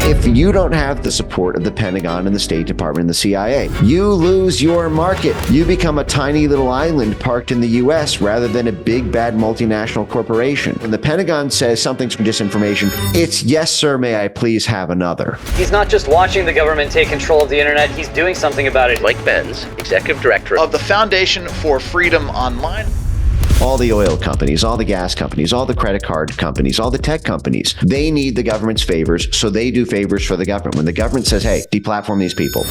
If you don't have the support of the Pentagon and the State Department and the CIA, you lose your market. You become a tiny little island parked in the U.S. rather than a big, bad multinational corporation. When the Pentagon says something's disinformation, it's yes, sir, may I please have another. He's not just watching the government take control of the internet, he's doing something about it. Mike Benz, Executive Director of the Foundation for Freedom Online. All the oil companies, all the gas companies, all the credit card companies, all the tech companies, they need the government's favors, so they do favors for the government. When the government says, hey, deplatform these people.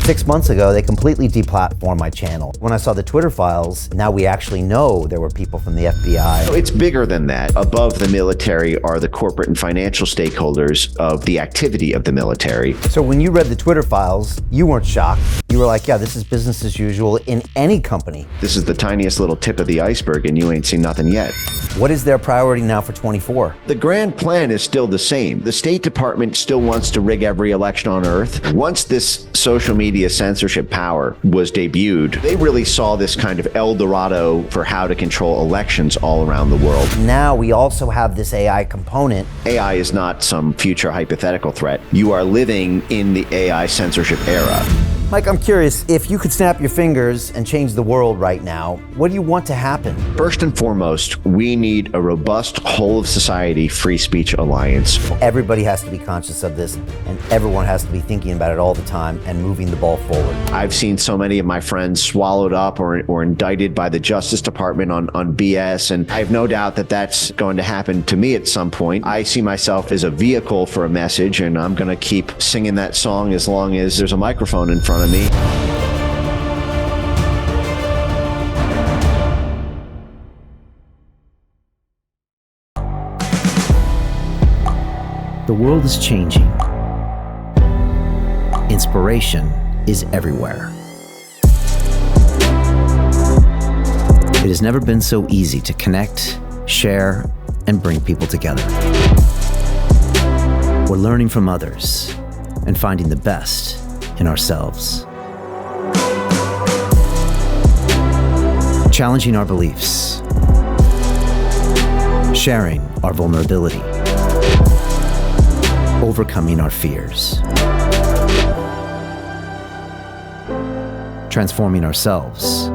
6 months ago, they completely deplatformed my channel. When I saw the Twitter files, now we actually know there were people from the FBI. It's bigger than that. Above the military are the corporate and financial stakeholders of the activity of the military. So when you read the Twitter files, you weren't shocked. You were like, yeah, this is business as usual in any company. This is the tiniest little tip of the iceberg, and you ain't seen nothing yet. What is their priority now for 24? The grand plan is still the same. The State Department still wants to rig every election on Earth. Once this social media censorship power was debuted, they really saw this kind of El Dorado for how to control elections all around the world. Now we also have this AI component. AI is not some future hypothetical threat. You are living in the AI censorship era. Mike, I'm curious, if you could snap your fingers and change the world right now, what do you want to happen? First and foremost, we need a robust whole of society free speech alliance. Everybody has to be conscious of this, and everyone has to be thinking about it all the time and moving the ball forward. I've seen so many of my friends swallowed up or indicted by the Justice Department on BS, and I have no doubt that that's going to happen to me at some point. I see myself as a vehicle for a message, and I'm going to keep singing that song as long as there's a microphone in front of me. The world is changing. Inspiration is everywhere. It has never been so easy to connect, share, and bring people together. We're learning from others and finding the best in ourselves. Challenging our beliefs. Sharing our vulnerability. Overcoming our fears. Transforming ourselves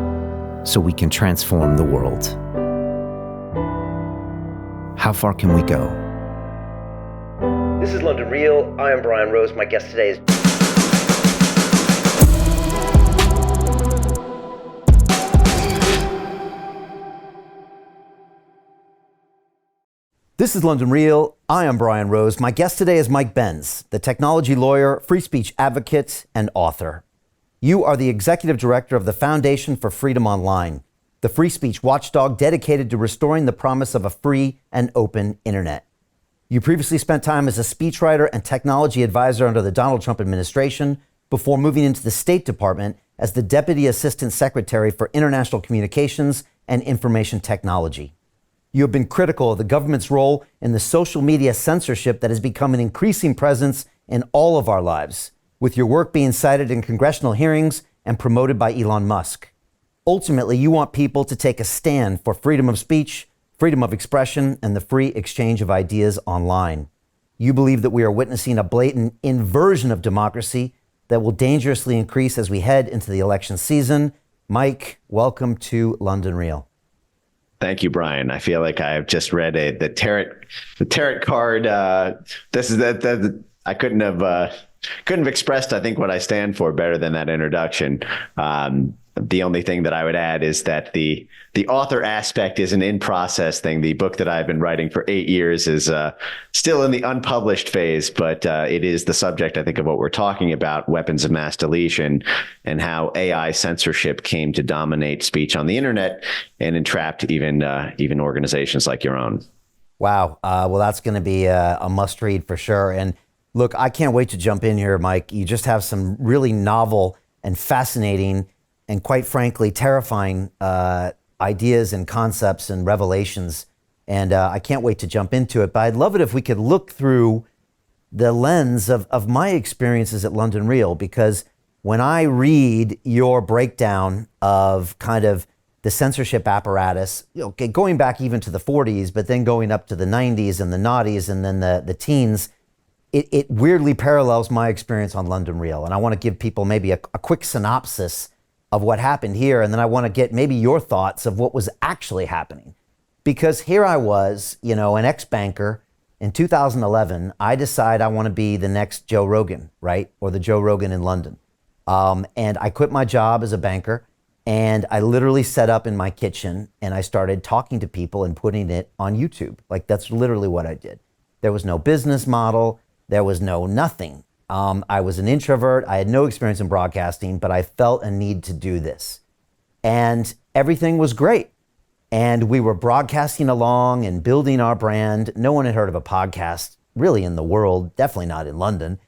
so we can transform the world. How far can we go? This is London Real. I am Brian Rose. My guest today is... This is London Real. I am Brian Rose. My guest today is Mike Benz, the technology lawyer, free speech advocate, and author. You are the executive director of the Foundation for Freedom Online, the free speech watchdog dedicated to restoring the promise of a free and open internet. You previously spent time as a speechwriter and technology advisor under the Donald Trump administration before moving into the State Department as the Deputy Assistant Secretary for International Communications and Information Technology. You have been critical of the government's role in the social media censorship that has become an increasing presence in all of our lives, with your work being cited in congressional hearings and promoted by Elon Musk. Ultimately, you want people to take a stand for freedom of speech, freedom of expression, and the free exchange of ideas online. You believe that we are witnessing a blatant inversion of democracy that will dangerously increase as we head into the election season. Mike, welcome to London Real. Thank you, Brian. I feel like I've just read the tarot card. This is that I couldn't have expressed, I think, what I stand for better than that introduction. The only thing that I would add is that the author aspect is an in-process thing. The book that I've been writing for 8 years is still in the unpublished phase, but it is the subject, I think, of what we're talking about, weapons of mass deletion, and how AI censorship came to dominate speech on the internet and entrapped even organizations like your own. Wow. Well, that's going to be a must-read for sure. And look, I can't wait to jump in here, Mike. You just have some really novel and fascinating and quite frankly, terrifying ideas and concepts and revelations. And I can't wait to jump into it. But I'd love it if we could look through the lens of my experiences at London Real, because when I read your breakdown of kind of the censorship apparatus, going back even to the 40s, but then going up to the 90s and the noughties and then the teens, it weirdly parallels my experience on London Real. And I want to give people maybe a quick synopsis of what happened here. And then I want to get maybe your thoughts of what was actually happening. Because here I was, an ex-banker. In 2011, I decide I want to be the next Joe Rogan, right? Or the Joe Rogan in London. And I quit my job as a banker, and I literally set up in my kitchen and I started talking to people and putting it on YouTube. Like, that's literally what I did. There was no business model. There was no nothing. I was an introvert. I had no experience in broadcasting, but I felt a need to do this. And everything was great. And we were broadcasting along and building our brand. No one had heard of a podcast really in the world, definitely not in London.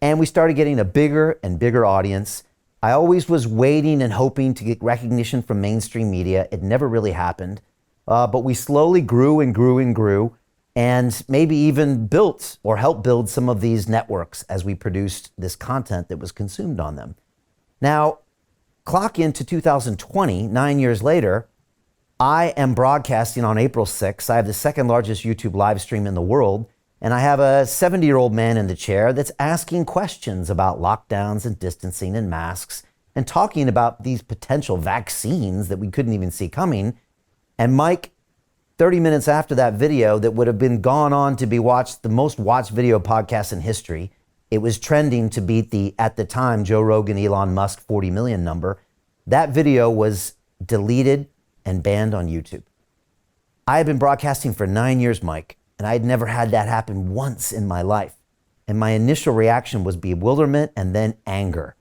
And we started getting a bigger and bigger audience. I always was waiting and hoping to get recognition from mainstream media. It never really happened. But we slowly grew and grew and grew, and maybe even built or helped build some of these networks as we produced this content that was consumed on them. Now, clock into 2020, 9 years later, I am broadcasting on April 6th. I have the second largest YouTube live stream in the world, and I have a 70-year-old man in the chair that's asking questions about lockdowns and distancing and masks and talking about these potential vaccines that we couldn't even see coming. And Mike, 30 minutes after that video that would have been gone on to be watched, the most watched video podcast in history, it was trending to beat the, at the time, Joe Rogan, Elon Musk 40 million number. That video was deleted and banned on YouTube. I had been broadcasting for 9 years, Mike, and I had never had that happen once in my life. And my initial reaction was bewilderment and then anger,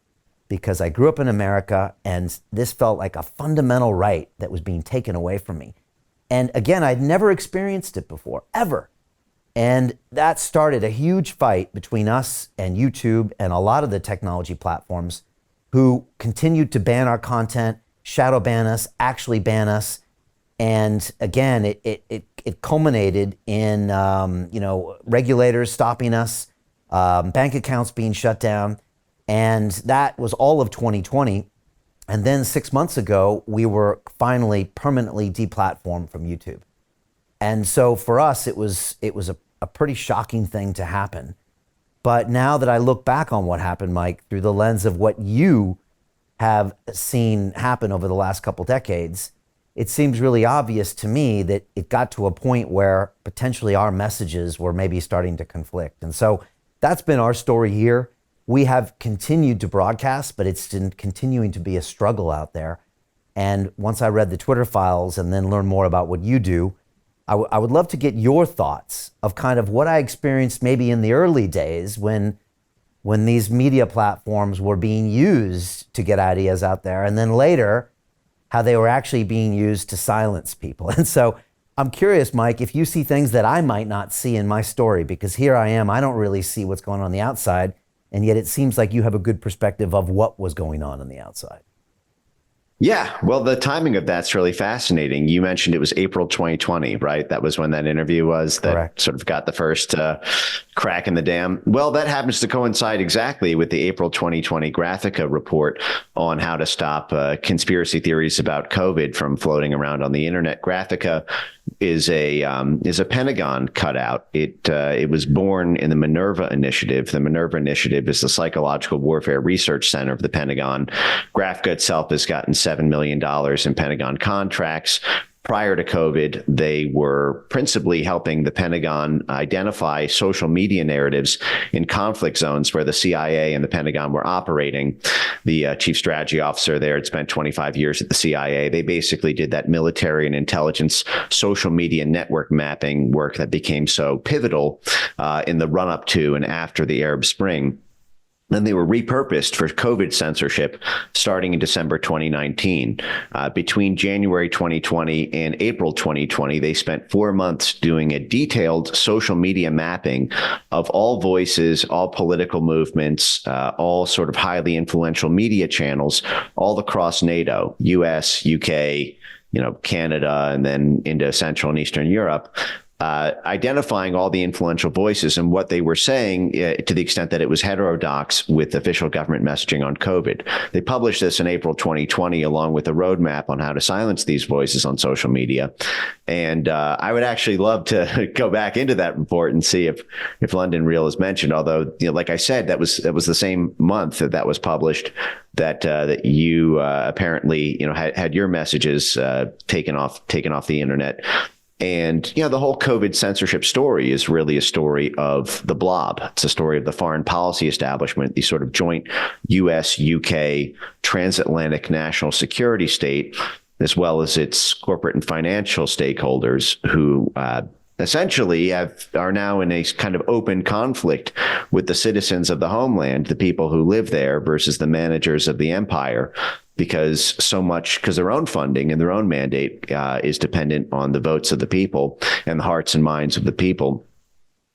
because I grew up in America and this felt like a fundamental right that was being taken away from me. And again, I'd never experienced it before, ever. And that started a huge fight between us and YouTube and a lot of the technology platforms who continued to ban our content, shadow ban us, actually ban us. And again, it culminated in regulators stopping us, bank accounts being shut down, and that was all of 2020. And then 6 months ago, we were finally permanently deplatformed from YouTube. And so for us, it was a pretty shocking thing to happen. But now that I look back on what happened, Mike, through the lens of what you have seen happen over the last couple decades, it seems really obvious to me that it got to a point where potentially our messages were maybe starting to conflict. And so that's been our story here. We have continued to broadcast, but it's been continuing to be a struggle out there. And once I read the Twitter files and then learned more about what you do, I would love to get your thoughts of kind of what I experienced maybe in the early days when these media platforms were being used to get ideas out there, and then later, how they were actually being used to silence people. And so I'm curious, Mike, if you see things that I might not see in my story, because here I am, I don't really see what's going on the outside, and yet it seems like you have a good perspective of what was going on the outside. Yeah, well, the timing of that's really fascinating. You mentioned it was April 2020, right? That was when that interview was that Correct. Sort of got the first crack in the dam. Well, that happens to coincide exactly with the April 2020 Graphica report on how to stop conspiracy theories about COVID from floating around on the internet. Graphica is a Pentagon cutout. It was born in the Minerva Initiative. The Minerva Initiative is the Psychological Warfare Research Center of the Pentagon. Graphica itself has gotten $7 million in Pentagon contracts. Prior to COVID, they were principally helping the Pentagon identify social media narratives in conflict zones where the CIA and the Pentagon were operating. The chief strategy officer there had spent 25 years at the CIA. They basically did that military and intelligence social media network mapping work that became so pivotal in the run-up to and after the Arab Spring. Then they were repurposed for COVID censorship starting in December 2019. Between January 2020 and April 2020, they spent 4 months doing a detailed social media mapping of all voices, all political movements, all sort of highly influential media channels all across NATO, US, UK, Canada, and then into Central and Eastern Europe. identifying all the influential voices and what they were saying to the extent that it was heterodox with official government messaging on COVID. They published this in April 2020, along with a roadmap on how to silence these voices on social media. And I would actually love to go back into that report and see if London Real is mentioned. Although, like I said, that was the same month that was published that you apparently had your messages taken off the internet. And, the whole COVID censorship story is really a story of the blob. It's a story of the foreign policy establishment, the sort of joint U.S., UK, transatlantic national security state, as well as its corporate and financial stakeholders who essentially are now in a kind of open conflict with the citizens of the homeland, the people who live there versus the managers of the empire, because their own funding and their own mandate is dependent on the votes of the people and the hearts and minds of the people.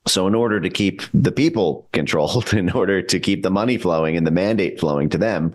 So in order to keep the people controlled, in order to keep the money flowing and the mandate flowing to them,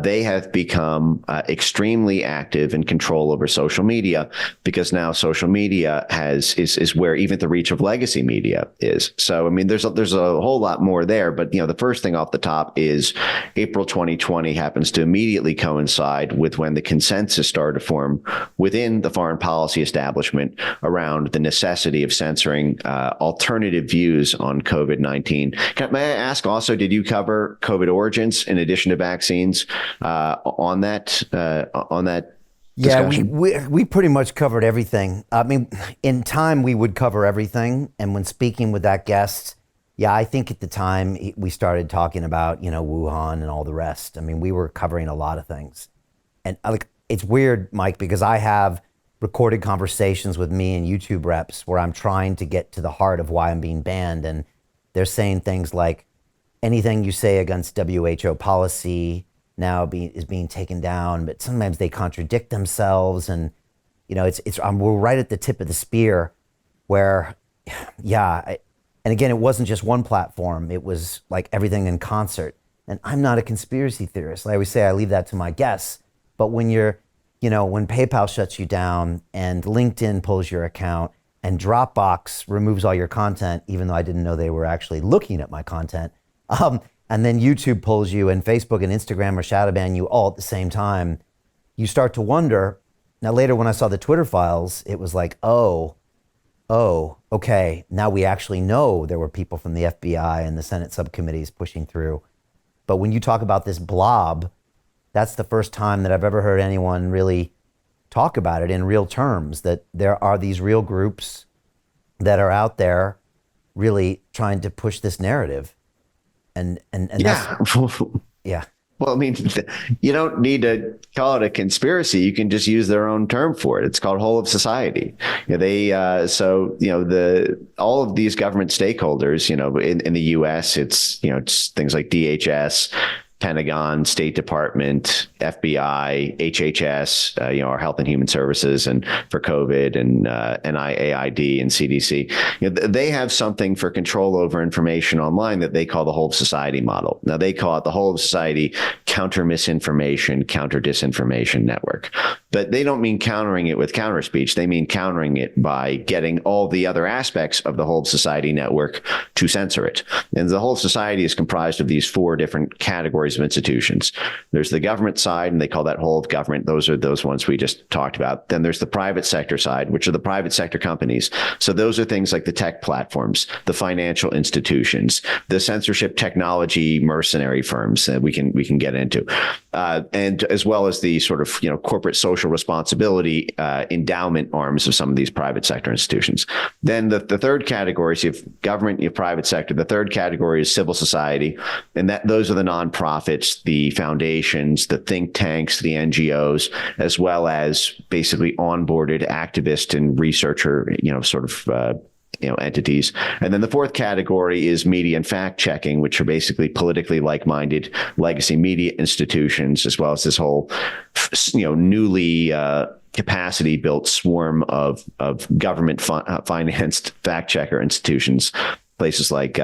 they have become extremely active in control over social media, because now social media is where even the reach of legacy media is. So, I mean, there's a whole lot more there. But, the first thing off the top is April 2020 happens to immediately coincide with when the consensus started to form within the foreign policy establishment around the necessity of censoring alternative views on COVID-19. May I ask also, did you cover COVID origins in addition to vaccines on that discussion? Yeah, we pretty much covered everything. I mean, in time, we would cover everything. And when speaking with that guest, I think at the time we started talking about, Wuhan and all the rest. I mean, we were covering a lot of things. And it's weird, Mike, because I have recorded conversations with me and YouTube reps where I'm trying to get to the heart of why I'm being banned. And they're saying things like, anything you say against WHO policy now is being taken down, but sometimes they contradict themselves. And, we're right at the tip of the spear where, and again, it wasn't just one platform. It was like everything in concert. And I'm not a conspiracy theorist. I always say I leave that to my guests. But when when PayPal shuts you down and LinkedIn pulls your account and Dropbox removes all your content, even though I didn't know they were actually looking at my content, and then YouTube pulls you and Facebook and Instagram or shadow ban you all at the same time, you start to wonder. Now, later when I saw the Twitter files, it was like, oh, okay, now we actually know there were people from the FBI and the Senate subcommittees pushing through. But when you talk about this blob, that's the first time that I've ever heard anyone really talk about it in real terms, that there are these real groups that are out there really trying to push this narrative. And yeah. Well, I mean, you don't need to call it a conspiracy. You can just use their own term for it. It's called whole of society. All of these government stakeholders, in the U.S., it's things like DHS, Pentagon, State Department, FBI, HHS, our Health and Human Services, and for COVID, and NIAID and CDC. They have something for control over information online that they call the whole of society model. Now, they call it the whole of society counter misinformation, counter disinformation network. But they don't mean countering it with counter speech. They mean countering it by getting all the other aspects of the whole of society network to censor it. And the whole of society is comprised of these four different categories of institutions. There's the government side, and they call that whole of government. Those are those ones we just talked about. Then there's the private sector side, which are the private sector companies. So those are things like the tech platforms, the financial institutions, the censorship technology mercenary firms that we can get into, and as well as the sort of corporate social responsibility endowment arms of some of these private sector institutions. Then the third category, so you have government, you have private sector. The third category is civil society, and those are the nonprofits, the foundations, the think tanks, the NGOs, as well as basically onboarded activist and researcher, entities. And then the fourth category is media and fact checking, which are basically politically like-minded legacy media institutions, as well as this whole, newly capacity built swarm of government financed fact checker institutions, places like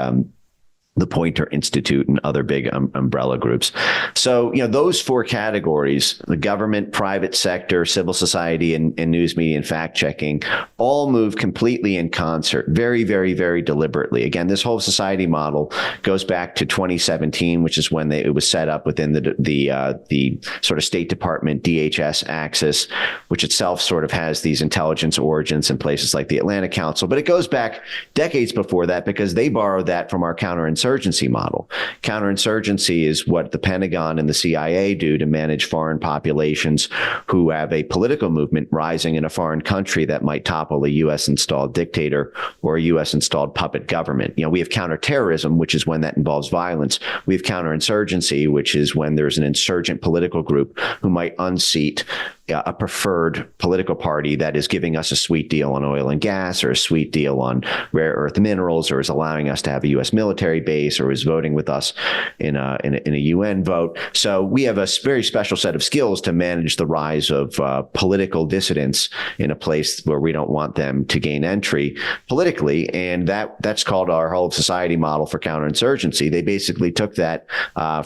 the Poynter Institute, and other big umbrella groups. So, those four categories, the government, private sector, civil society, and news media and fact checking, all move completely in concert, very, very, very deliberately. Again, this whole society model goes back to 2017, which is when it was set up within the sort of State Department DHS axis, which itself sort of has these intelligence origins in places like the Atlantic Council. But it goes back decades before that, because they borrowed that from our counterinsurgency model. Counterinsurgency is what the Pentagon and the CIA do to manage foreign populations who have a political movement rising in a foreign country that might topple a U.S. installed dictator or a U.S. installed puppet government. We have counterterrorism, which is when that involves violence. We have counterinsurgency, which is when there's an insurgent political group who might unseat a preferred political party that is giving us a sweet deal on oil and gas, or a sweet deal on rare earth minerals, or is allowing us to have a U.S. military base, or is voting with us in a UN vote. So we have a very special set of skills to manage the rise of political dissidents in a place where we don't want them to gain entry politically. And that's called our whole of society model for counterinsurgency. They basically took that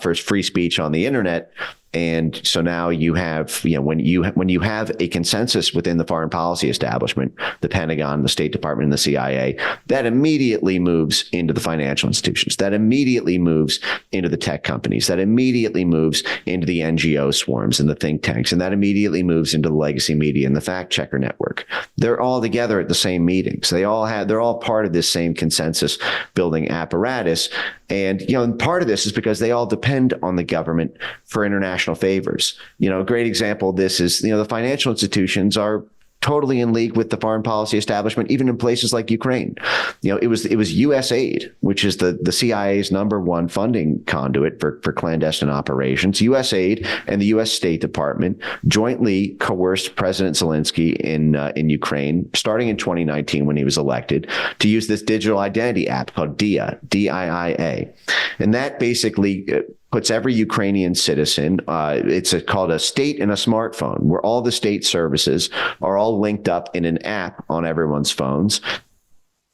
for free speech on the internet. And so now you have, when you have a consensus within the foreign policy establishment, the Pentagon, the State Department, and the CIA, that immediately moves into the financial institutions, that immediately moves into the tech companies, that immediately moves into the NGO swarms and the think tanks, and that immediately moves into the legacy media and the fact checker network. They're all together at the same meetings. They're all part of this same consensus building apparatus. And, part of this is because they all depend on the government for international favors. A great example of this is, the financial institutions are totally in league with the foreign policy establishment, even in places like Ukraine. It was U.S. aid, which is the CIA's number one funding conduit for clandestine operations. U.S. aid and the U.S. State Department jointly coerced President Zelensky in Ukraine, starting in 2019 when he was elected, to use this digital identity app called DIA, D-I-I-A. And that basically puts every Ukrainian citizen, it's called a state in a smartphone, where all the state services are all linked up in an app on everyone's phones.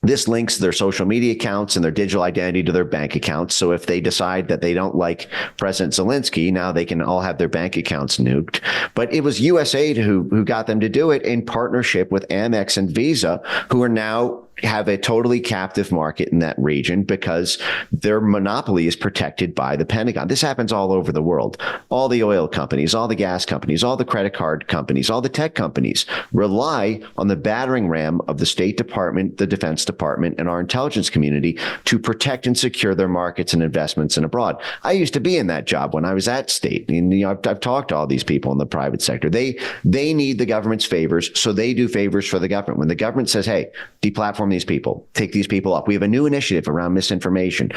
This links their social media accounts and their digital identity to their bank accounts. So if they decide that they don't like President Zelensky, now they can all have their bank accounts nuked. But it was USAID who got them to do it in partnership with Amex and Visa, who are now have a totally captive market in that region because their monopoly is protected by the Pentagon. This happens all over the world. All the oil companies, all the gas companies, all the credit card companies, all the tech companies rely on the battering ram of the State Department, the Defense Department, and our intelligence community to protect and secure their markets and investments in abroad. I used to be in that job when I was at State. And, I've talked to all these people in the private sector. They need the government's favors, so they do favors for the government. When the government says, hey, deplatform these people, take these people up. We have a new initiative around misinformation.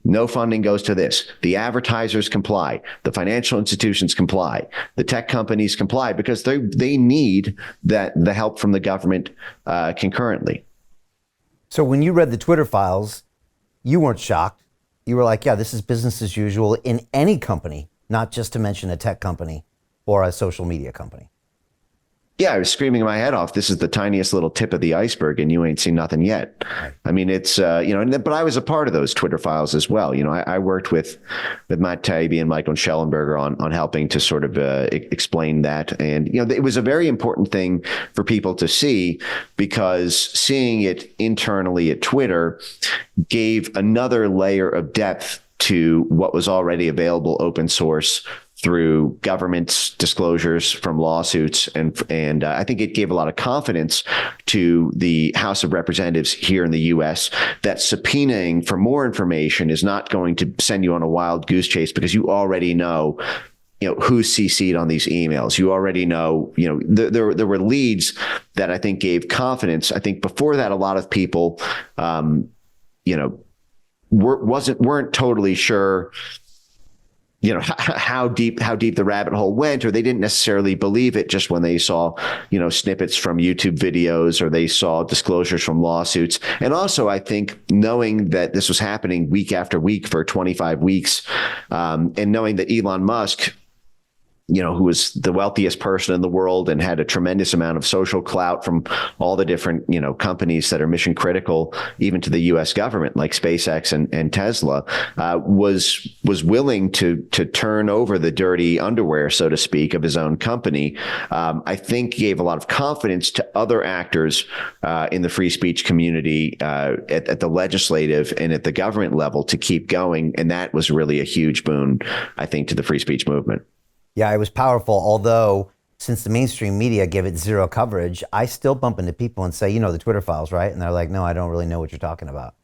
No funding goes to this. The advertisers comply. The financial institutions comply. The tech companies comply because they need the help from the government concurrently. So when you read the Twitter files, you weren't shocked. You were like, yeah, this is business as usual in any company, not just to mention a tech company or a social media company. Yeah, I was screaming my head off. This is the tiniest little tip of the iceberg, and you ain't seen nothing yet. Right. I mean, it's, but I was a part of those Twitter files as well. I worked with Matt Taibbi and Michael Schellenberger on helping to sort of explain that. And, it was a very important thing for people to see, because seeing it internally at Twitter gave another layer of depth to what was already available open source through government's disclosures from lawsuits. And I think it gave a lot of confidence to the House of Representatives here in the U.S. that subpoenaing for more information is not going to send you on a wild goose chase, because you already know who's CC'd on these emails. You already know, there were leads that I think gave confidence. I think before that, a lot of people, weren't totally sure how deep the rabbit hole went, or they didn't necessarily believe it just when they saw, snippets from YouTube videos, or they saw disclosures from lawsuits. And also, I think knowing that this was happening week after week for 25 weeks, and knowing that Elon Musk who was the wealthiest person in the world and had a tremendous amount of social clout from all the different, companies that are mission critical, even to the U.S. government, like SpaceX and Tesla, was willing to turn over the dirty underwear, so to speak, of his own company. I think gave a lot of confidence to other actors in the free speech community at the legislative and at the government level to keep going. And that was really a huge boon, I think, to the free speech movement. Yeah, it was powerful. Although, since the mainstream media gave it zero coverage, I still bump into people and say, the Twitter files, right? And they're like, no, I don't really know what you're talking about.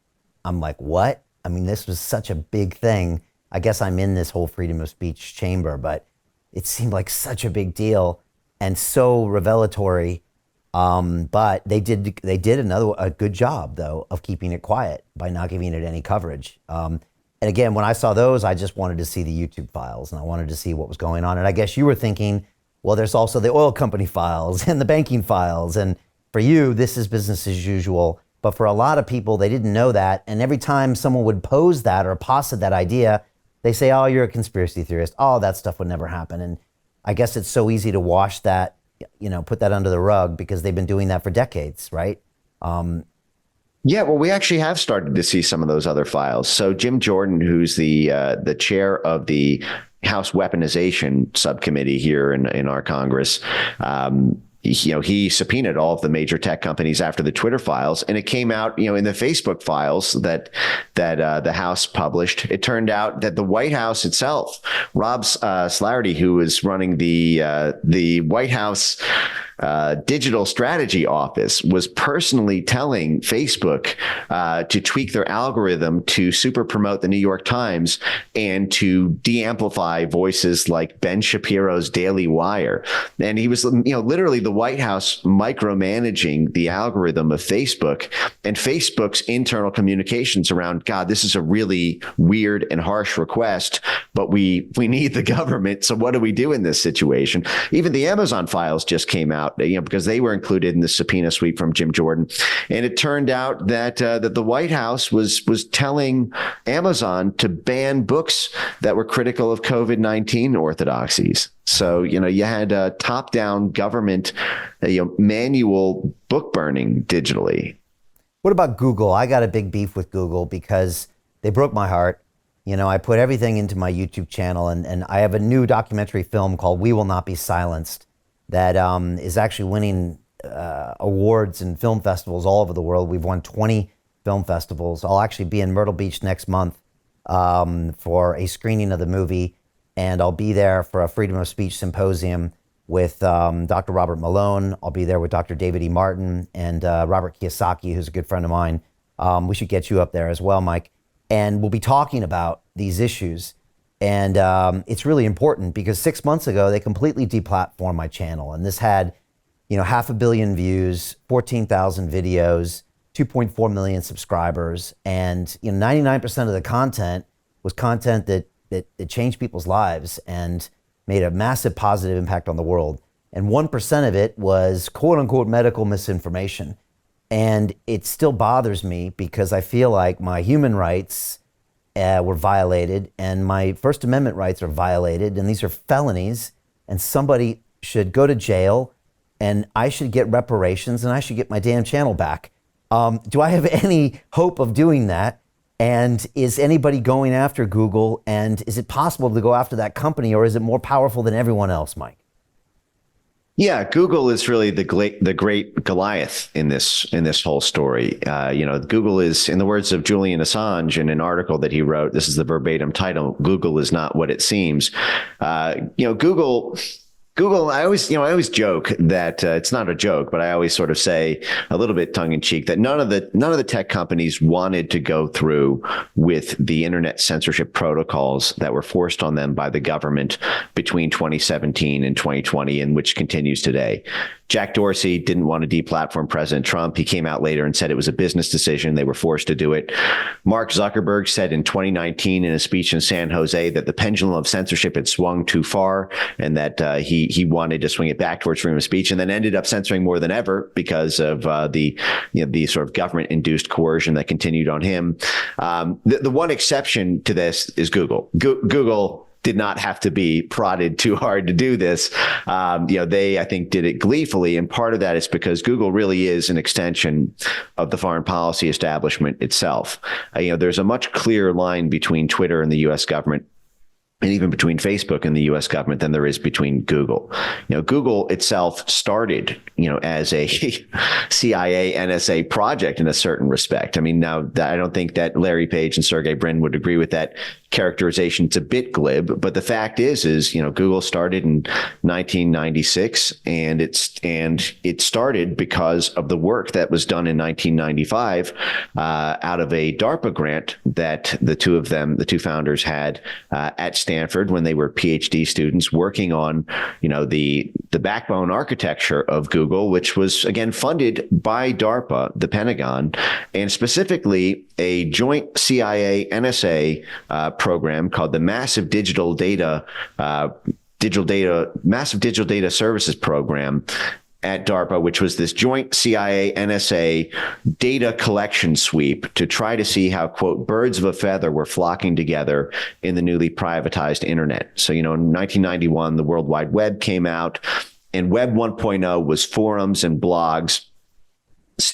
I'm like, what? I mean, this was such a big thing. I guess I'm in this whole freedom of speech chamber, but it seemed like such a big deal and so revelatory. But they did a good job, though, of keeping it quiet by not giving it any coverage. And again, when I saw those, I just wanted to see the YouTube files and I wanted to see what was going on. And I guess you were thinking, well, there's also the oil company files and the banking files. And for you, this is business as usual. But for a lot of people, they didn't know that. And every time someone would pose that or posit that idea, they say, oh, you're a conspiracy theorist. Oh, that stuff would never happen. And I guess it's so easy to wash that, put that under the rug because they've been doing that for decades, right? Yeah, well, we actually have started to see some of those other files. So Jim Jordan, who's the chair of the House Weaponization Subcommittee here in our Congress, he subpoenaed all of the major tech companies after the Twitter files, and it came out, in the Facebook files that the House published. It turned out that the White House itself, Rob Slarty, who was running the White House digital strategy office, was personally telling Facebook to tweak their algorithm to super promote the New York Times and to de-amplify voices like Ben Shapiro's Daily Wire. And he was, literally the White House micromanaging the algorithm of Facebook and Facebook's internal communications around, God, this is a really weird and harsh request, but we need the government. So what do we do in this situation? Even the Amazon files just came out, because they were included in the subpoena sweep from Jim Jordan. And it turned out that the White House was telling Amazon to ban books that were critical of COVID-19 orthodoxies. So, you had a top-down government, manual book burning digitally. What about Google? I got a big beef with Google because they broke my heart. I put everything into my YouTube channel, and I have a new documentary film called We Will Not Be Silenced that is actually winning awards in film festivals all over the world. We've won 20 film festivals. I'll actually be in Myrtle Beach next month for a screening of the movie, and I'll be there for a freedom of speech symposium with Dr. Robert Malone. I'll be there with Dr. David E. Martin and Robert Kiyosaki, who's a good friend of mine. We should get you up there as well, Mike. And we'll be talking about these issues. And it's really important because 6 months ago, they completely deplatformed my channel. And this had, 500 million views, 14,000 videos, 2.4 million subscribers. And 99% of the content was content that changed people's lives and made a massive positive impact on the world. And 1% of it was quote unquote medical misinformation. And it still bothers me because I feel like my human rights were violated and my First Amendment rights are violated, and these are felonies, and somebody should go to jail and I should get reparations and I should get my damn channel back. Do I have any hope of doing that? And is anybody going after Google? And is it possible to go after that company, or is it more powerful than everyone else, Mike? Yeah, Google is really the great Goliath in this whole story. Google is, in the words of Julian Assange in an article that he wrote, this is the verbatim title, Google is not what it seems. Google, I always joke that it's not a joke, but I always sort of say a little bit tongue in cheek that none of the tech companies wanted to go through with the internet censorship protocols that were forced on them by the government between 2017 and 2020, and which continues today. Jack Dorsey didn't want to deplatform President Trump. He came out later and said it was a business decision. They were forced to do it. Mark Zuckerberg said in 2019 in a speech in San Jose that the pendulum of censorship had swung too far and that he wanted to swing it back towards freedom of speech, and then ended up censoring more than ever because of the sort of government-induced coercion that continued on him. The one exception to this is Google. Google did not have to be prodded too hard to do this. They, I think, did it gleefully. And part of that is because Google really is an extension of the foreign policy establishment itself. There's a much clearer line between Twitter and the U.S. government, and even between Facebook and the U.S. government, than there is between Google. Google itself started, as a CIA NSA project in a certain respect. I mean, now I don't think that Larry Page and Sergey Brin would agree with that characterization. It's a bit glib, but the fact is Google started in 1996, and it started because of the work that was done in 1995 out of a DARPA grant that the two founders had at Stanford when they were PhD students working on, the backbone architecture of Google, which was again funded by DARPA, the Pentagon, and specifically a joint CIA NSA program called the Massive Digital Data Services Program at DARPA, which was this joint CIA NSA data collection sweep to try to see how, quote, birds of a feather were flocking together in the newly privatized internet. So, in 1991, the World Wide Web came out, and Web 1.0 was forums and blogs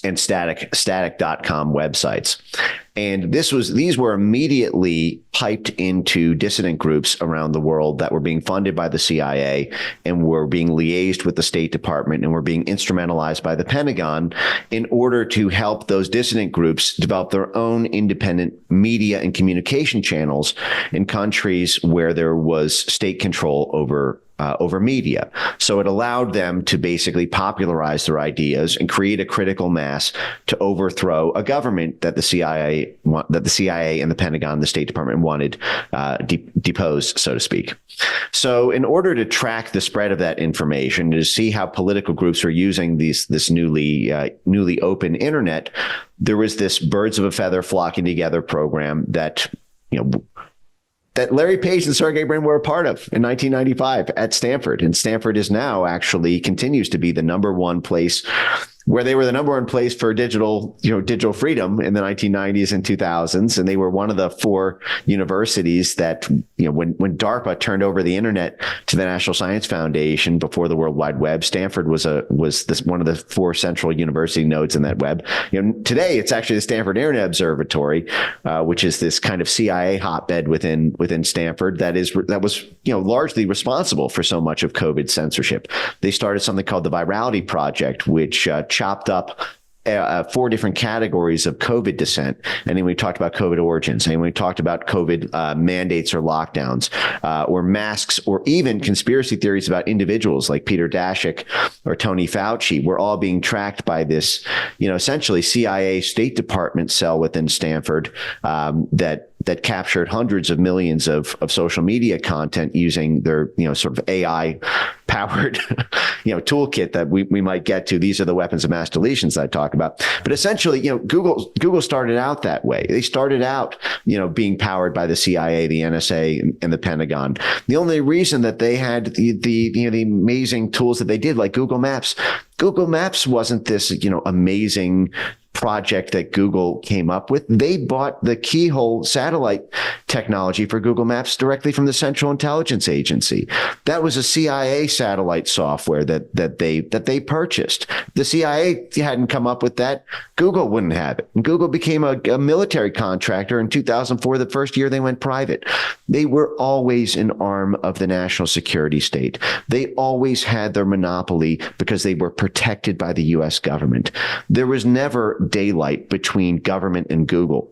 and static.com websites. And these were immediately piped into dissident groups around the world that were being funded by the CIA and were being liaised with the State Department and were being instrumentalized by the Pentagon in order to help those dissident groups develop their own independent media and communication channels in countries where there was state control over media. So it allowed them to basically popularize their ideas and create a critical mass to overthrow a government that the CIA and the Pentagon, the State Department wanted deposed, so to speak. So in order to track the spread of that information, to see how political groups were using this newly open internet, there was this birds of a feather flocking together program that Larry Page and Sergey Brin were a part of in 1995 at Stanford. And Stanford is now actually continues to be the number one place where they were the number one place for digital freedom in the 1990s and 2000s. And they were one of the 4 universities that, when DARPA turned over the internet to the National Science Foundation before the World Wide Web, Stanford was one of the 4 central university nodes in that web. Today it's actually the Stanford Internet Observatory, which is this kind of CIA hotbed within Stanford that was largely responsible for so much of COVID censorship. They started something called the Virality Project, which chopped up 4 different categories of COVID dissent. And then we talked about COVID origins, and we talked about COVID mandates or lockdowns, or masks, or even conspiracy theories about individuals like Peter Daszak or Tony Fauci were all being tracked by this, essentially CIA State Department cell within Stanford that captured hundreds of millions of social media content using their, sort of AI powered, toolkit that we might get to. These are the weapons of mass deletions that I talk about. But essentially, Google started out that way. They started out, being powered by the CIA, the NSA, and the Pentagon. The only reason that they had the amazing tools that they did, like Google Maps wasn't this, amazing project that Google came up with. They bought the keyhole satellite technology for Google Maps directly from the Central Intelligence Agency. That was a CIA satellite software that they purchased. The CIA hadn't come up with that. Google wouldn't have it. And Google became a military contractor in 2004, the first year they went private. They were always an arm of the national security state. They always had their monopoly because they were protected by the U.S. government. There was never daylight between government and Google.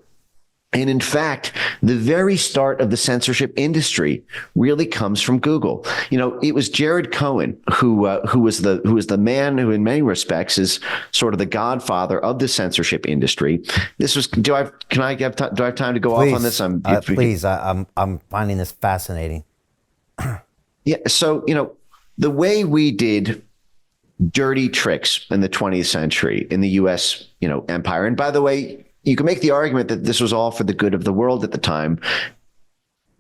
And in fact, the very start of the censorship industry really comes from Google. It was Jared Cohen who was the man who, in many respects, is sort of the godfather of the censorship industry. This was. Do I have time to go off on this? Please. I'm finding this fascinating. Yeah. So the way we did dirty tricks in the 20th century in the U.S. empire, and by the way, you can make the argument that this was all for the good of the world at the time.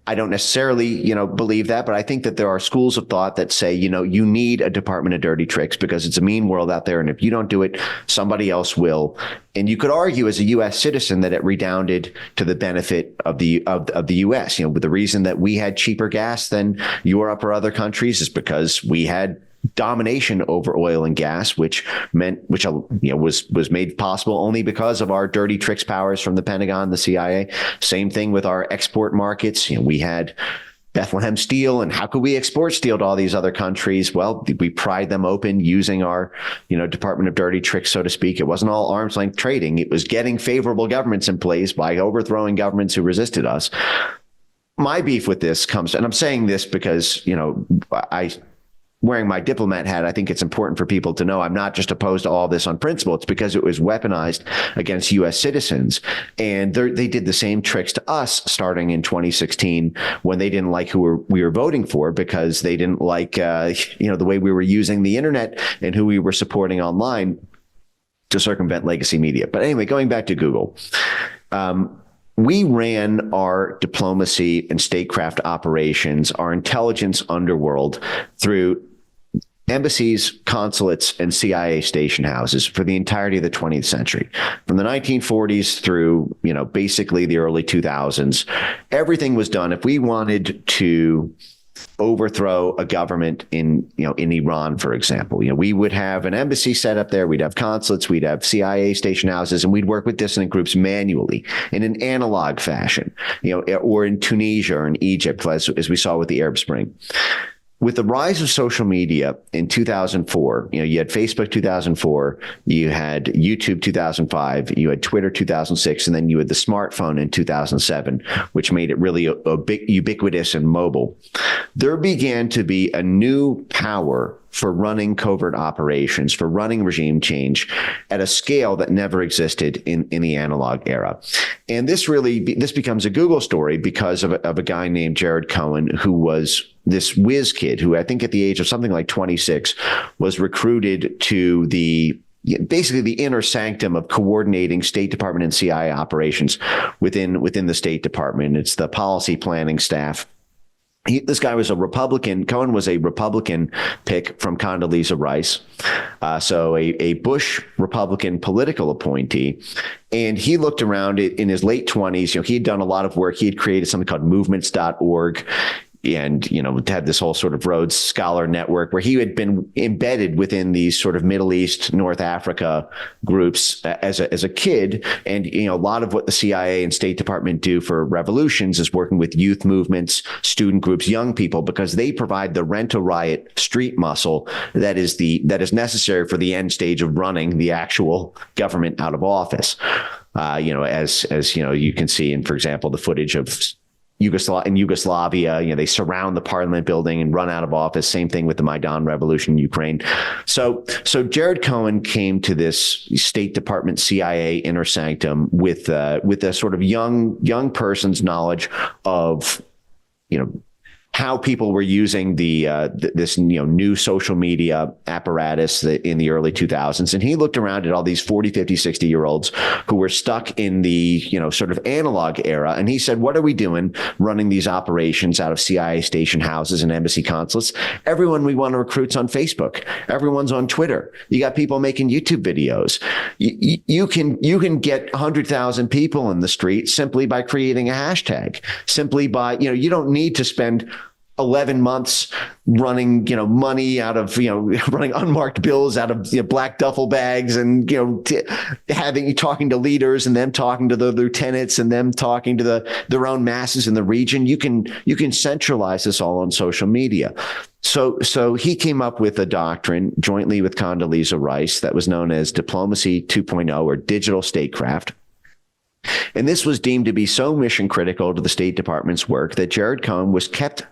I don't necessarily, believe that, but I think that there are schools of thought that say, you need a Department of Dirty Tricks because it's a mean world out there. And if you don't do it, somebody else will. And you could argue as a U.S. citizen that it redounded to the benefit of the U.S. The reason that we had cheaper gas than Europe or other countries is because we had domination over oil and gas, which was made possible only because of our dirty tricks powers from the Pentagon, the CIA. Same thing with our export markets. We had Bethlehem Steel, and how could we export steel to all these other countries? Well, we pried them open using our, Department of Dirty Tricks, so to speak. It wasn't all arm's length trading. It was getting favorable governments in place by overthrowing governments who resisted us. My beef with this comes, and I'm saying this because, wearing my diplomat hat, I think it's important for people to know I'm not just opposed to all this on principle. It's because it was weaponized against U.S. citizens. And they did the same tricks to us starting in 2016 when they didn't like who we were voting for because they didn't like, the way we were using the internet and who we were supporting online to circumvent legacy media. But anyway, going back to Google, we ran our diplomacy and statecraft operations, our intelligence underworld through embassies, consulates, and CIA station houses for the entirety of the 20th century. From the 1940s through, basically the early 2000s, everything was done. If we wanted to overthrow a government in Iran, for example, we would have an embassy set up there. We'd have consulates, we'd have CIA station houses, and we'd work with dissident groups manually in an analog fashion, or in Tunisia or in Egypt, as we saw with the Arab Spring. With the rise of social media in 2004, you had Facebook 2004, you had YouTube 2005, you had Twitter 2006, and then you had the smartphone in 2007, which made it really ubiquitous and mobile. There began to be a new power for running covert operations, for running regime change at a scale that never existed in the analog era. And this becomes a Google story because of a guy named Jared Cohen, who was this whiz kid who I think at the age of something like 26 was recruited to basically the inner sanctum of coordinating State Department and CIA operations within the State Department. It's the policy planning staff. This guy was a Republican. Cohen was a Republican pick from Condoleezza Rice. So a Bush Republican political appointee. And he looked around it in his late 20s. He had done a lot of work. He had created something called movements.org. And, had this whole sort of Rhodes Scholar network where he had been embedded within these sort of Middle East, North Africa groups as a kid. And, a lot of what the CIA and State Department do for revolutions is working with youth movements, student groups, young people, because they provide the rent-a-riot street muscle that is necessary for the end stage of running the actual government out of office. As you can see in, for example, the footage of Yugoslavia, they surround the parliament building and run out of office. Same thing with the Maidan revolution in Ukraine. So Jared Cohen came to this State Department CIA inner sanctum with a sort of young person's knowledge of, how people were using this new social media apparatus in the early 2000s. And he looked around at all these 40, 50, 60-year-olds who were stuck in the sort of analog era. And he said, what are we doing running these operations out of CIA station houses and embassy consulates? Everyone we want to recruit's on Facebook. Everyone's on Twitter. You got people making YouTube videos. You can get 100,000 people in the street simply by creating a hashtag, simply by, you don't need to spend 11 months running, money out of, running unmarked bills out of black duffel bags and, talking to leaders and them talking to the lieutenants and them talking to their own masses in the region. You can centralize this all on social media. So he came up with a doctrine jointly with Condoleezza Rice that was known as Diplomacy 2.0 or digital statecraft. And this was deemed to be so mission critical to the State Department's work that Jared Cohen was kept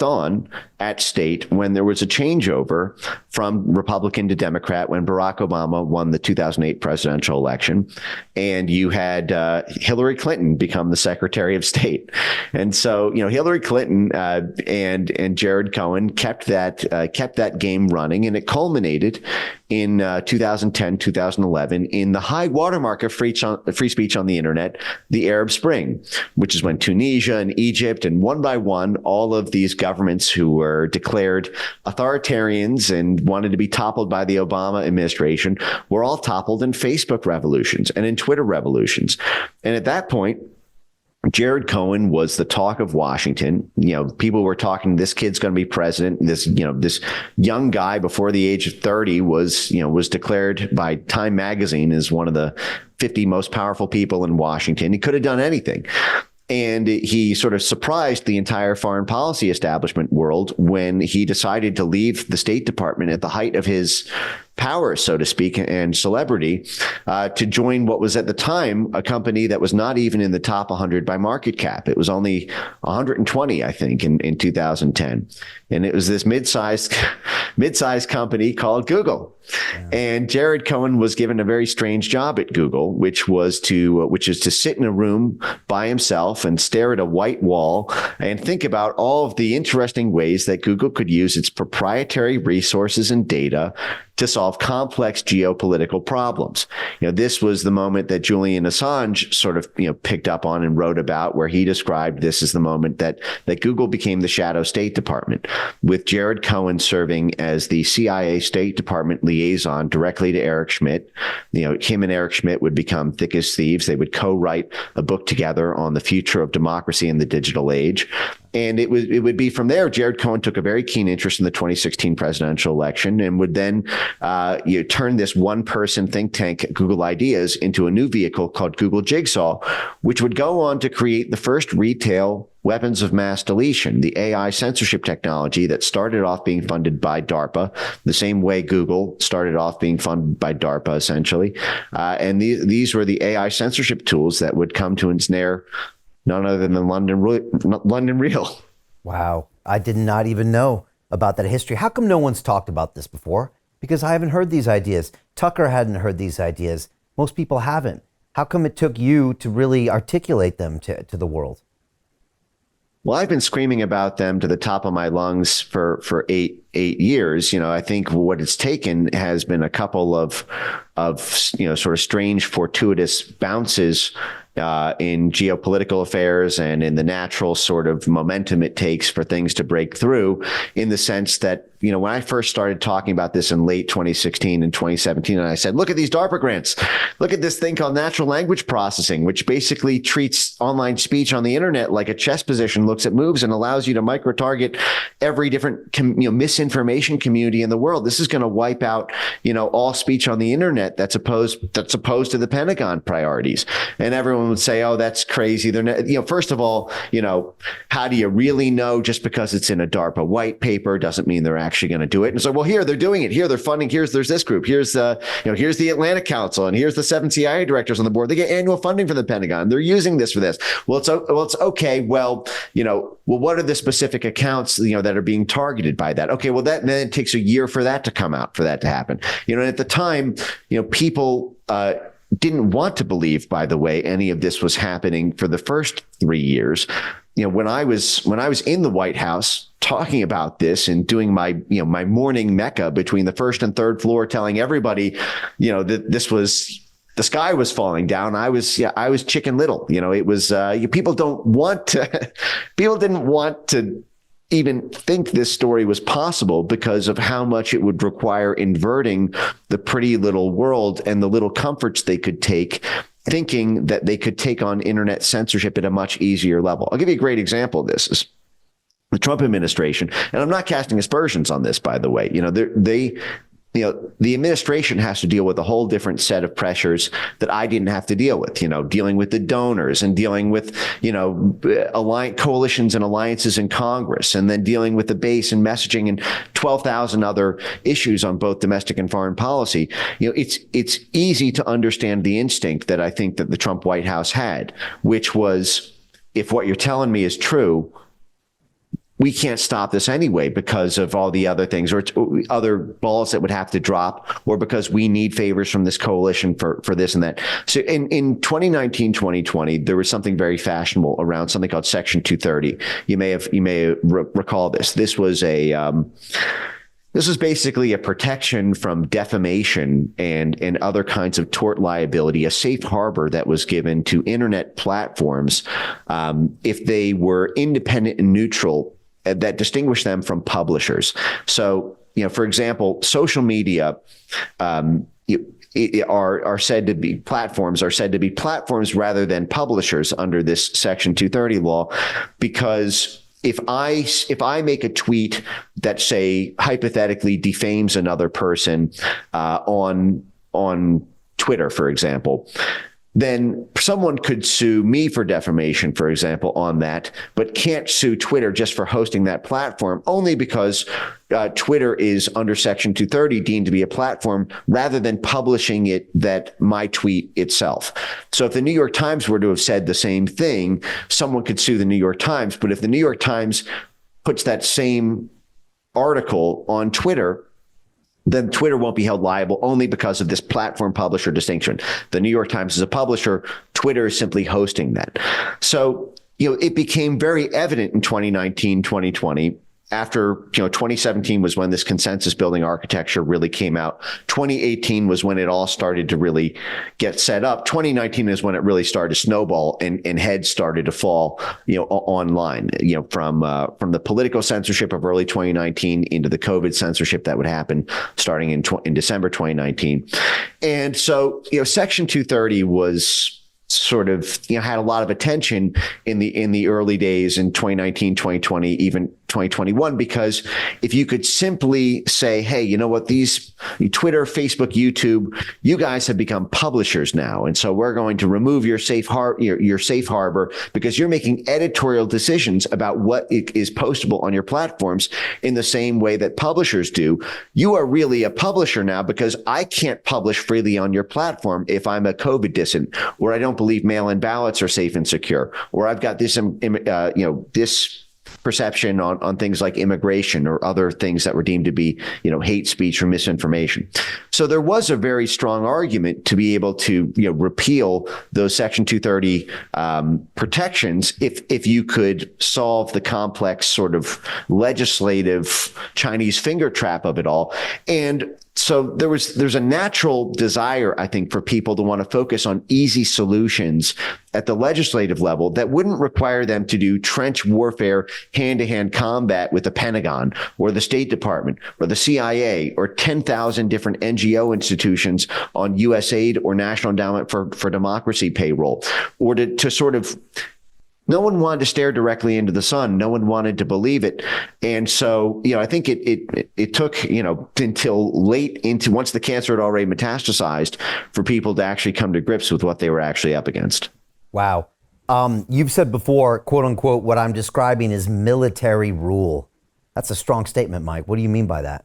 on at state when there was a changeover from Republican to Democrat when Barack Obama won the 2008 presidential election, and you had Hillary Clinton become the Secretary of State. And so, Hillary Clinton and Jared Cohen kept that game running, and it culminated in 2010, 2011 in the high watermark of free speech on the internet, the Arab Spring, which is when Tunisia and Egypt and one by one, all of these governments who were declared authoritarians and wanted to be toppled by the Obama administration were all toppled in Facebook revolutions and in Twitter revolutions. And at that point, Jared Cohen was the talk of Washington. People were talking, this kid's going to be president. This young guy before the age of 30 was declared by Time magazine as one of the 50 most powerful people in Washington. He could have done anything. And he sort of surprised the entire foreign policy establishment world when he decided to leave the State Department at the height of his power, so to speak, and celebrity, to join what was at the time a company that was not even in the top 100 by market cap. It was only 120, I think, in 2010. And it was this mid-sized company called Google. Yeah. And Jared Cohen was given a very strange job at Google, which is to sit in a room by himself and stare at a white wall and think about all of the interesting ways that Google could use its proprietary resources and data to solve complex geopolitical problems. This was the moment that Julian Assange sort of, picked up on and wrote about, where he described this as the moment that Google became the shadow State Department, with Jared Cohen serving as the CIA State Department liaison directly to Eric Schmidt. Him and Eric Schmidt would become thick as thieves. They would co-write a book together on the future of democracy in the digital age. And it would be from there, Jared Cohen took a very keen interest in the 2016 presidential election and would then turn this one-person think tank, Google Ideas, into a new vehicle called Google Jigsaw, which would go on to create the first retail weapons of mass deletion, the AI censorship technology that started off being funded by DARPA, the same way Google started off being funded by DARPA, essentially. And these were the AI censorship tools that would come to ensnare none other than London Real. Wow. I did not even know about that history. How come no one's talked about this before? Because I haven't heard these ideas. Tucker hadn't heard these ideas. Most people haven't. How come it took you to really articulate them to the world? Well, I've been screaming about them to the top of my lungs for eight years. I think what it's taken has been a couple of sort of strange, fortuitous bounces in geopolitical affairs and in the natural sort of momentum it takes for things to break through, in the sense that, when I first started talking about this in late 2016 and 2017, and I said, look at these DARPA grants, look at this thing called natural language processing, which basically treats online speech on the internet like a chess position, looks at moves and allows you to micro-target every different, misinformation community in the world. This is going to wipe out, all speech on the internet that's opposed to the Pentagon priorities. And everyone would say, oh, that's crazy. They're not, first of all, how do you really know? Just because it's in a DARPA white paper doesn't mean they're actually going to do it. And so, well, here they're doing it. Here they're funding. There's this group. Here's here's the Atlantic Council, and here's the 7 CIA directors on the board. They get annual funding from the Pentagon. They're using this for this. Well, it's okay. Well, what are the specific accounts, that are being targeted by that? Okay, well, then it takes a year for that to come out, for that to happen. And at the time, people didn't want to believe, by the way, any of this was happening for the first 3 years. When I was in the White House talking about this and doing my morning Mecca between the first and third floor, telling everybody, that this was, the sky was falling down. I was Chicken Little. It was people didn't want to even think this story was possible because of how much it would require inverting the pretty little world and the little comforts they could take, thinking that they could take on internet censorship at a much easier level. I'll give you a great example of this. Is the Trump administration, and I'm not casting aspersions on this, by the way. The administration has to deal with a whole different set of pressures that I didn't have to deal with, dealing with the donors and dealing with, coalitions and alliances in Congress, and then dealing with the base and messaging and 12,000 other issues on both domestic and foreign policy. It's easy to understand the instinct that I think that the Trump White House had, which was, if what you're telling me is true, we can't stop this anyway because of all the other things, or it's other balls that would have to drop, or because we need favors from this coalition for this and that. So in 2019, 2020, there was something very fashionable around something called Section 230. You may recall this. This was basically a protection from defamation and other kinds of tort liability, a safe harbor that was given to internet platforms if they were independent and neutral, that distinguished them from publishers. So, for example, social media are said to be platforms rather than publishers under this Section 230 law, because if I make a tweet that, say, hypothetically defames another person on Twitter, for example, then someone could sue me for defamation, for example, on that, but can't sue Twitter just for hosting that platform, only because Twitter is under Section 230 deemed to be a platform rather than publishing it, that my tweet itself. So if the New York Times were to have said the same thing, someone could sue the New York Times. But if the New York Times puts that same article on Twitter, then Twitter won't be held liable, only because of this platform publisher distinction. The New York Times is a publisher. Twitter is simply hosting that. So, it became very evident in 2019, 2020, after, 2017 was when this consensus building architecture really came out. 2018 was when it all started to really get set up. 2019 is when it really started to snowball and heads started to fall, online, from the political censorship of early 2019 into the COVID censorship that would happen starting in December 2019. And so, Section 230 was sort of, had a lot of attention in the early days in 2019, 2020, even 2021, because if you could simply say, hey, you know what, these Twitter, Facebook, YouTube, you guys have become publishers now. And so we're going to remove your safe harbor because you're making editorial decisions about what is postable on your platforms in the same way that publishers do. You are really a publisher now, because I can't publish freely on your platform if I'm a COVID dissident, or I don't believe mail-in ballots are safe and secure, or I've got this, this perception on things like immigration or other things that were deemed to be, hate speech or misinformation. So there was a very strong argument to be able to, repeal those Section 230 protections if you could solve the complex sort of legislative Chinese finger trap of it all. And so there's a natural desire, I think, for people to want to focus on easy solutions at the legislative level that wouldn't require them to do trench warfare, hand-to-hand combat with the Pentagon or the State Department or the CIA or 10,000 different NGO institutions on USAID or National Endowment for Democracy payroll, or to sort of. No one wanted to stare directly into the sun. No one wanted to believe it. And so, I think it took, until late into, once the cancer had already metastasized, for people to actually come to grips with what they were actually up against. Wow. You've said before, quote unquote, what I'm describing is military rule. That's a strong statement, Mike. What do you mean by that?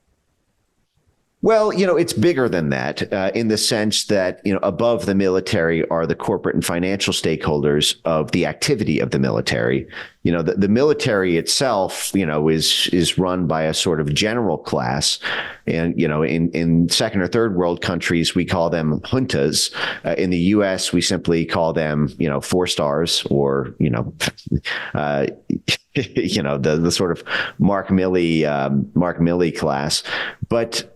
Well, it's bigger than that in the sense that, above the military are the corporate and financial stakeholders of the activity of the military. The military itself, is run by a sort of general class. And, in second or third world countries, we call them juntas. In the U.S., we simply call them, 4 stars, or, the sort of Mark Milley class. But,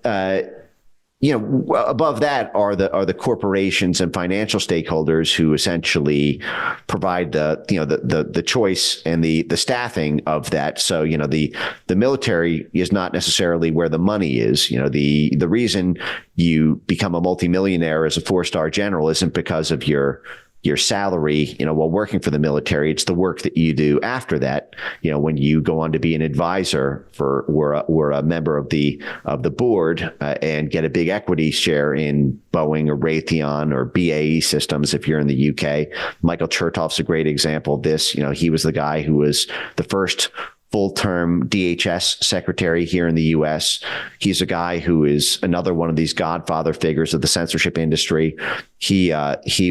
above that are the corporations and financial stakeholders who essentially provide the choice and the staffing of that. So, the military is not necessarily where the money is. The reason you become a multimillionaire as a 4-star general isn't because of your salary, while working for the military. It's the work that you do after that, when you go on to be an advisor or a member of the board and get a big equity share in Boeing or Raytheon or BAE Systems if you're in the UK. Michael Chertoff's a great example of this. He was the guy who was the first full-term DHS secretary here in the U.S. He's a guy who is another one of these godfather figures of the censorship industry. He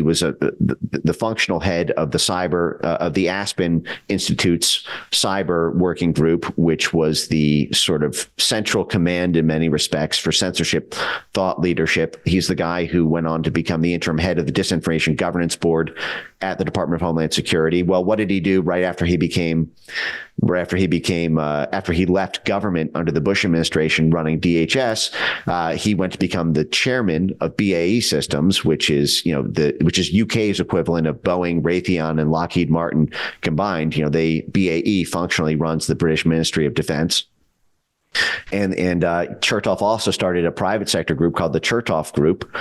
was the functional head of the Aspen Institute's cyber working group, which was the sort of central command in many respects for censorship thought leadership. He's the guy who went on to become the interim head of the Disinformation Governance Board at the Department of Homeland Security. Well, what did he do after he left government under the Bush administration running DHS? He went to become the chairman of BAE Systems, which is UK's equivalent of Boeing, Raytheon, and Lockheed Martin combined. BAE functionally runs the British Ministry of Defense. And Chertoff also started a private sector group called the Chertoff Group,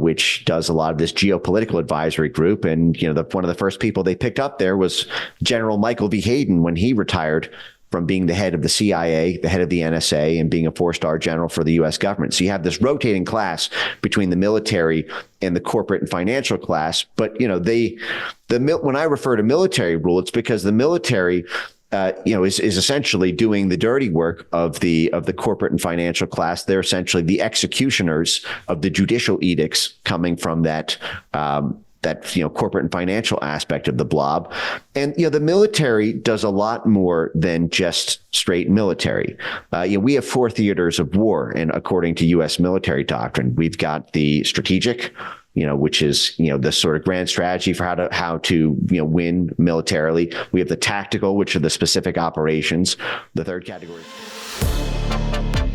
which does a lot of this geopolitical advisory group. And, one of the first people they picked up there was General Michael V. Hayden when he retired from being the head of the CIA, the head of the NSA, and being a 4-star general for the U.S. government. So you have this rotating class between the military and the corporate and financial class. But, when I refer to military rule, it's because the military is essentially doing the dirty work of the corporate and financial class. They're essentially the executioners of the judicial edicts coming from that corporate and financial aspect of the blob. And the military does a lot more than just straight military. We have 4 theaters of war, and according to U.S. military doctrine, we've got the strategic, which is, the sort of grand strategy for how to win militarily. We have the tactical, which are the specific operations. The third category.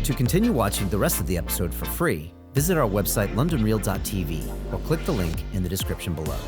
To continue watching the rest of the episode for free, visit our website, londonreal.tv, or click the link in the description below.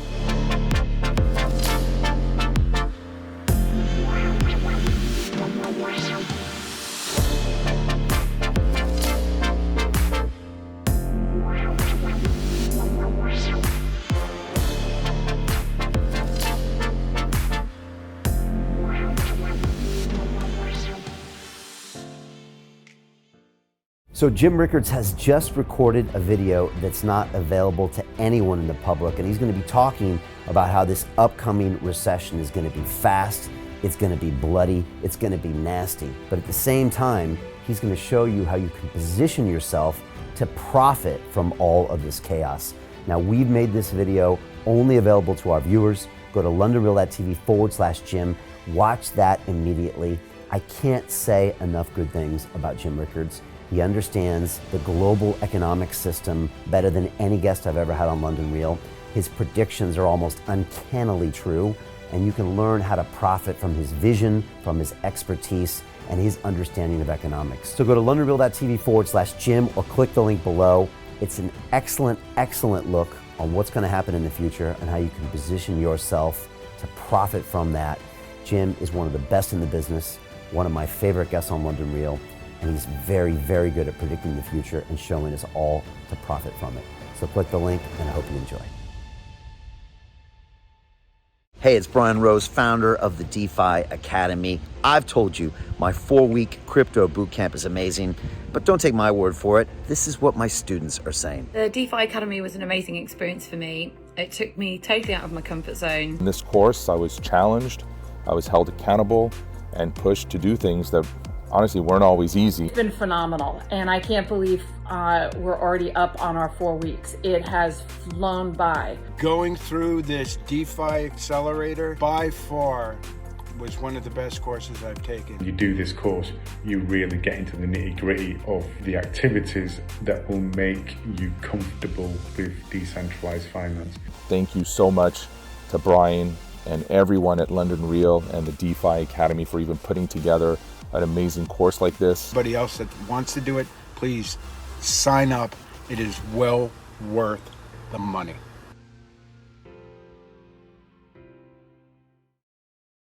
So Jim Rickards has just recorded a video that's not available to anyone in the public, and he's going to be talking about how this upcoming recession is going to be fast, it's going to be bloody, it's going to be nasty. But at the same time, he's going to show you how you can position yourself to profit from all of this chaos. Now, we've made this video only available to our viewers. Go to londonreal.tv/Jim. Watch that immediately. I can't say enough good things about Jim Rickards. He understands the global economic system better than any guest I've ever had on London Real. His predictions are almost uncannily true, and you can learn how to profit from his vision, from his expertise, and his understanding of economics. So go to londonreal.tv/Jim or click the link below. It's an excellent, excellent look on what's going to happen in the future and how you can position yourself to profit from that. Jim is one of the best in the business, one of my favorite guests on London Real, and he's very, very good at predicting the future and showing us all to profit from it. So click the link, and I hope you enjoy. Hey, it's Brian Rose, founder of the DeFi Academy. I've told you my 4-week crypto bootcamp is amazing, but don't take my word for it. This is what my students are saying. The DeFi Academy was an amazing experience for me. It took me totally out of my comfort zone. In this course, I was challenged, I was held accountable, and pushed to do things that honestly weren't always easy. It's been phenomenal, and I can't believe we're already up on our 4 weeks. It has flown by. Going through this DeFi accelerator by far was one of the best courses I've taken. You do this course, you really get into the nitty-gritty of the activities that will make you comfortable with decentralized finance. Thank you so much to Brian and everyone at London Real and the DeFi Academy for even putting together an amazing course like this. Anybody else that wants to do it, please sign up. It is well worth the money.